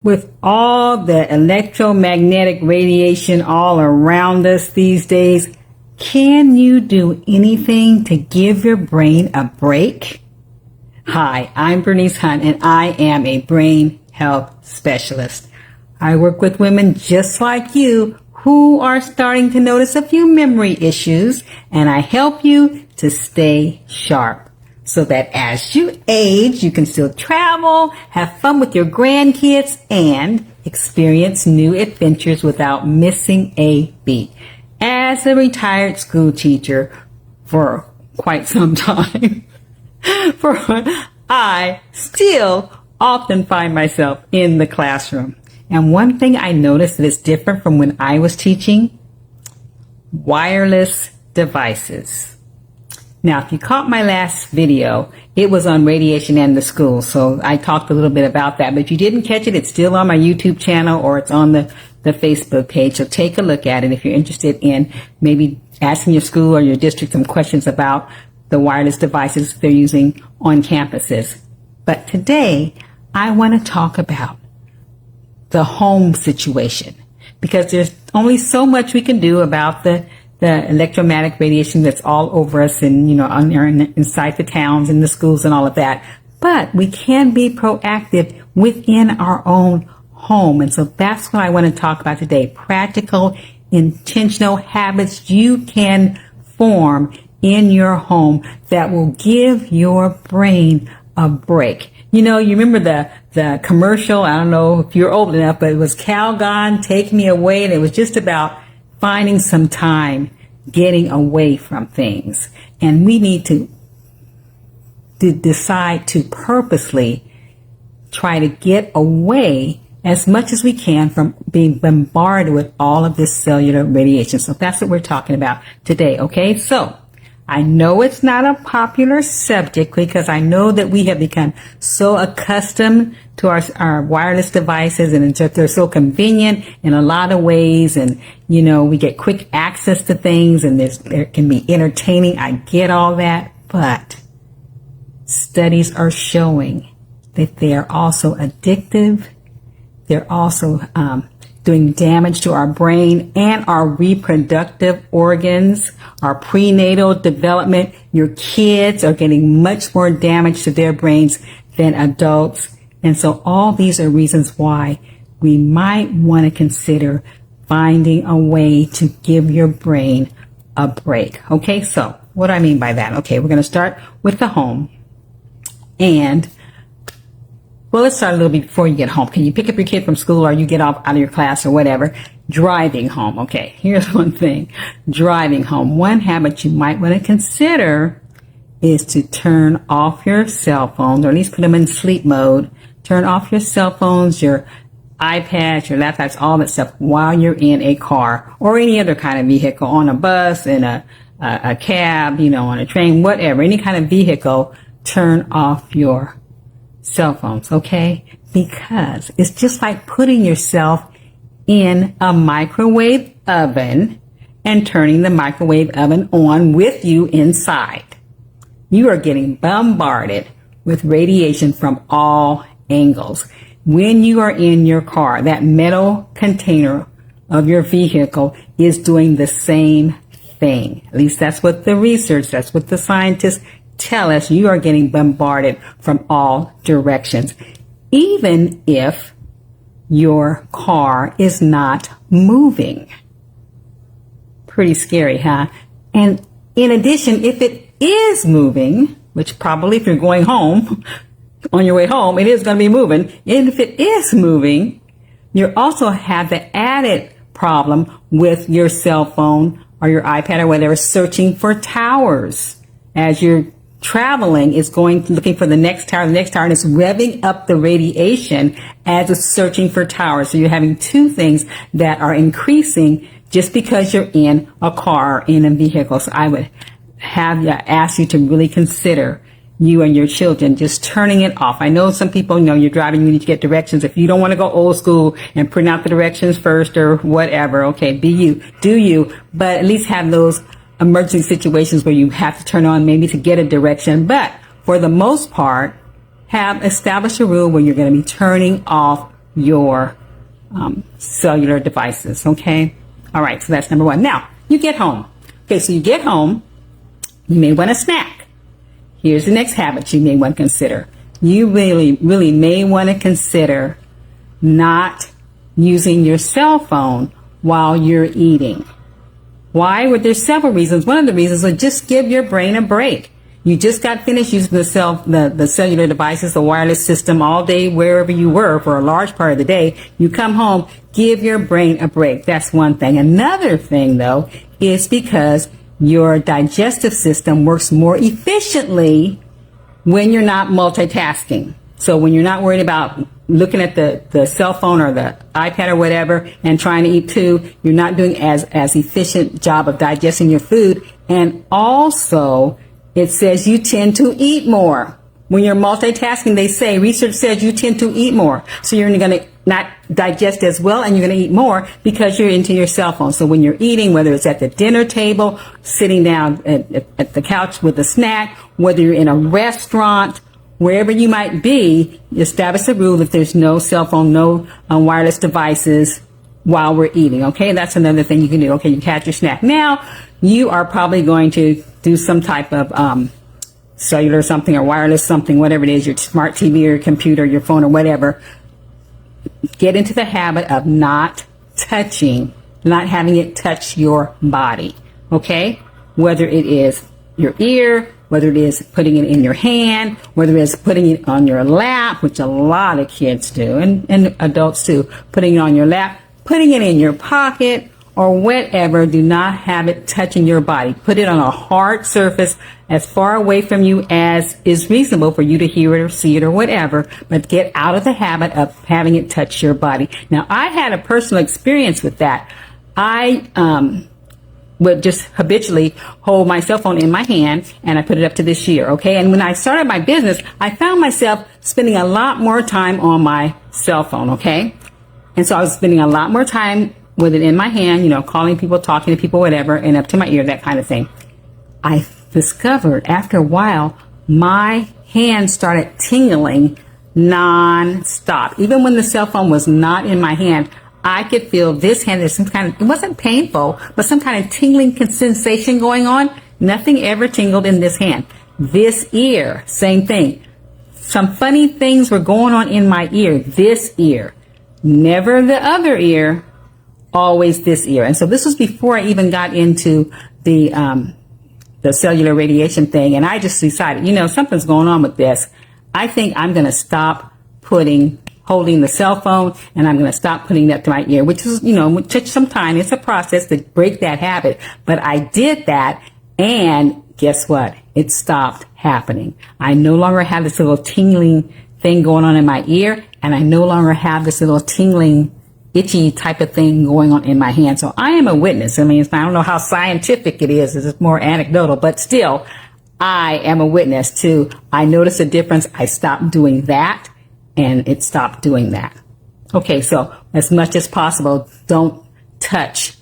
With all the electromagnetic radiation all around us these days, can you do anything to give your brain a break? Hi, I'm Bernice Hunt, and I am a brain health specialist. I work with women just like you who are starting to notice a few memory issues, and I help you to stay sharp so that as you age, you can still travel, have fun with your grandkids, and experience new adventures without missing a beat. As a retired school teacher for quite some time, I still often find myself in the classroom. And one thing I noticed that is different from when I was teaching, wireless devices. Now, if you caught my last video, it was on radiation and the school. So I talked a little bit about that. But if you didn't catch it, it's still on my YouTube channel or it's on the Facebook page. So take a look at it if you're interested in maybe asking your school or your district some questions about the wireless devices they're using on campuses. But today, I want to talk about the home situation, because there's only so much we can do about the electromagnetic radiation that's all over us and, inside the towns and the schools and all of that. But we can be proactive within our own home. And so that's what I want to talk about today. Practical, intentional habits you can form in your home that will give your brain a break. You remember the commercial, I don't know if you're old enough, but it was Calgon, Take Me Away, and it was just about finding some time getting away from things. And we need to decide to purposely try to get away as much as we can from being bombarded with all of this cellular radiation. So that's what we're talking about today, okay? So I know it's not a popular subject because I know that we have become so accustomed to our wireless devices, and they're so convenient in a lot of ways. And, we get quick access to things, and there can be entertaining. I get all that. But studies are showing that they are also addictive. They're also doing damage to our brain and our reproductive organs, our prenatal development. Your kids are getting much more damage to their brains than adults. And so all these are reasons why we might want to consider finding a way to give your brain a break. Okay, so what do I mean by that? Okay, we're going to start with the home. And well, let's start a little bit before you get home. Can you pick up your kid from school or you get out of your class or whatever? Driving home. Okay, here's one thing. Driving home. One habit you might want to consider is to turn off your cell phones, or at least put them in sleep mode. Turn off your cell phones, your iPads, your laptops, all that stuff while you're in a car or any other kind of vehicle, on a bus, in a cab, on a train, whatever, any kind of vehicle. Turn off your cell phones, okay? Because it's just like putting yourself in a microwave oven and turning the microwave oven on with you inside. You are getting bombarded with radiation from all angles. When you are in your car, that metal container of your vehicle is doing the same thing. At least that's what the research, that's what the scientists tell us. You are getting bombarded from all directions, even if your car is not moving. Pretty scary, huh? And in addition, if it is moving, which probably if you're going home, on your way home, it is going to be moving. And if it is moving, you also have the added problem with your cell phone or your iPad or whatever, searching for towers. As you're traveling, is looking for the next tower, and it's revving up the radiation as it's searching for towers. So you're having two things that are increasing just because you're in a car or in a vehicle. So I would ask you to really consider, you and your children, just turning it off. I know some people, you're driving, you need to get directions. If you don't want to go old school and print out the directions first or whatever, okay, do you, but at least have those emergency situations where you have to turn on maybe to get a direction. But for the most part, establish a rule where you're going to be turning off your cellular devices. Okay. All right. So that's number one. Now you get home. Okay. So you get home, you may want a snack. Here's the next habit you may want to consider. You really may want to consider not using your cell phone while you're eating. Why? Well, there's several reasons. One of the reasons is just give your brain a break. You just got finished using the cellular devices, the wireless system all day, wherever you were for a large part of the day. You come home, give your brain a break. That's one thing. Another thing, though, is because your digestive system works more efficiently when you're not multitasking. So when you're not worried about looking at the cell phone or the iPad or whatever and trying to eat too, you're not doing as efficient job of digesting your food. And also, it says you tend to eat more. When you're multitasking, they say, research says you tend to eat more. So you're going to not digest as well, and you're going to eat more because you're into your cell phone. So when you're eating, whether it's at the dinner table, sitting down at the couch with a snack, whether you're in a restaurant, wherever you might be, establish a rule if there's no cell phone, no wireless devices while we're eating. Okay, that's another thing you can do. Okay, you catch your snack. Now, you are probably going to do some type of cellular something or wireless something, whatever it is, your smart TV or your computer, your phone or whatever. Get into the habit of not having it touch your body. Okay, whether it is your ear, whether it is putting it in your hand, whether it is putting it on your lap, which a lot of kids do, and adults too, putting it on your lap, putting it in your pocket, or whatever. Do not have it touching your body. Put it on a hard surface as far away from you as is reasonable for you to hear it or see it or whatever, but get out of the habit of having it touch your body. Now, I had a personal experience with that. I would just habitually hold my cell phone in my hand, and I put it up to this year, okay? And when I started my business, I found myself spending a lot more time on my cell phone, okay? And so I was spending a lot more time with it in my hand, calling people, talking to people, whatever, and up to my ear, that kind of thing. I discovered after a while, my hand started tingling non-stop. Even when the cell phone was not in my hand, I could feel this hand. There's some kind of, it wasn't painful, but some kind of tingling sensation going on. Nothing ever tingled in this hand. This ear, same thing. Some funny things were going on in my ear. This ear, never the other ear, always this ear. And so this was before I even got into the cellular radiation thing. And I just decided, something's going on with this. I think I'm going to stop holding the cell phone, and I'm going to stop putting that to my ear, which is, would take some time. It's a process to break that habit. But I did that, and guess what? It stopped happening. I no longer have this little tingling thing going on in my ear, and I no longer have this little tingling, itchy type of thing going on in my hand. So I am a witness. I mean, I don't know how scientific it is. It's more anecdotal, but still, I am a witness to, I noticed a difference. I stopped doing that, and it stopped doing that. Okay, so as much as possible, don't touch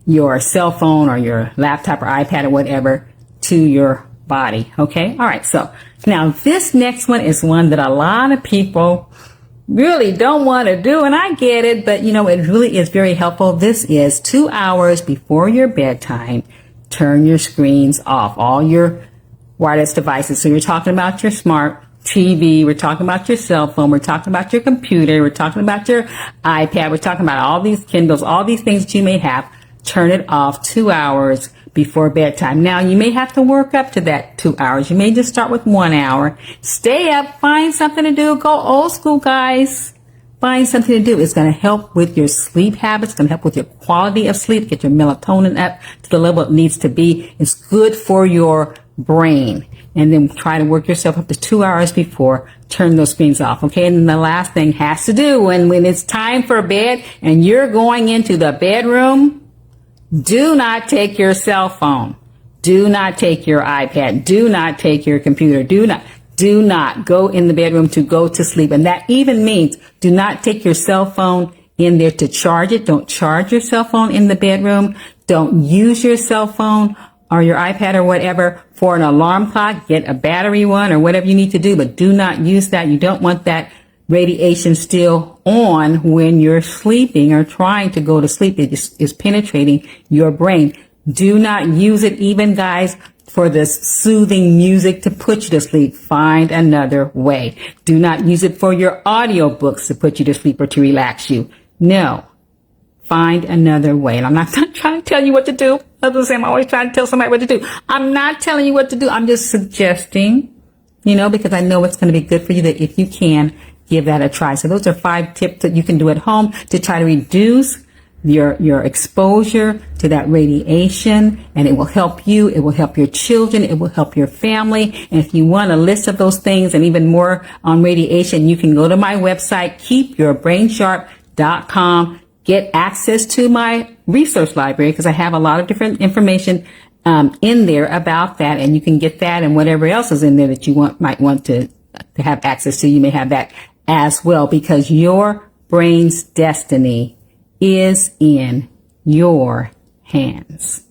your cell phone or your laptop or iPad or whatever to your body. Okay, all right. So now this next one is one that a lot of people really don't want to do, and I get it, but it really is very helpful. This is 2 hours before your bedtime. Turn your screens off, all your wireless devices. So you're talking about your smart TV, we're talking about your cell phone, we're talking about your computer, we're talking about your iPad, we're talking about all these Kindles, all these things that you may have. Turn it off 2 hours before bedtime. Now, you may have to work up to that 2 hours. You may just start with 1 hour. Stay up, find something to do. Go old school, guys. Find something to do. It's going to help with your sleep habits. It's going to help with your quality of sleep. Get your melatonin up to the level it needs to be. It's good for your brain. And then try to work yourself up to 2 hours before. Turn those screens off. Okay. And then the last thing has to do when it's time for bed and you're going into the bedroom, do not take your cell phone. Do not take your iPad. Do not take your computer. Do not go in the bedroom to go to sleep. And that even means do not take your cell phone in there to charge it. Don't charge your cell phone in the bedroom. Don't use your cell phone or your iPad or whatever for an alarm clock. Get a battery one or whatever you need to do, but do not use that. You don't want that radiation still on when you're sleeping or trying to go to sleep. It is penetrating your brain. Do not use it, even guys, for this soothing music to put you to sleep. Find another way. Do not use it for your audiobooks to put you to sleep or to relax you. No. Find another way. And I'm not trying to tell you what to do. I'm always trying to tell somebody what to do. I'm not telling you what to do. I'm just suggesting, because I know it's going to be good for you, that if you can, give that a try. So those are 5 tips that you can do at home to try to reduce your exposure to that radiation, and it will help you. It will help your children. It will help your family. And if you want a list of those things and even more on radiation, you can go to my website, keepyourbrainsharp.com. Get access to my resource library, because I have a lot of different information in there about that, and you can get that and whatever else is in there that you might want to have access to. You may have that as well, because your brain's destiny is in your hands.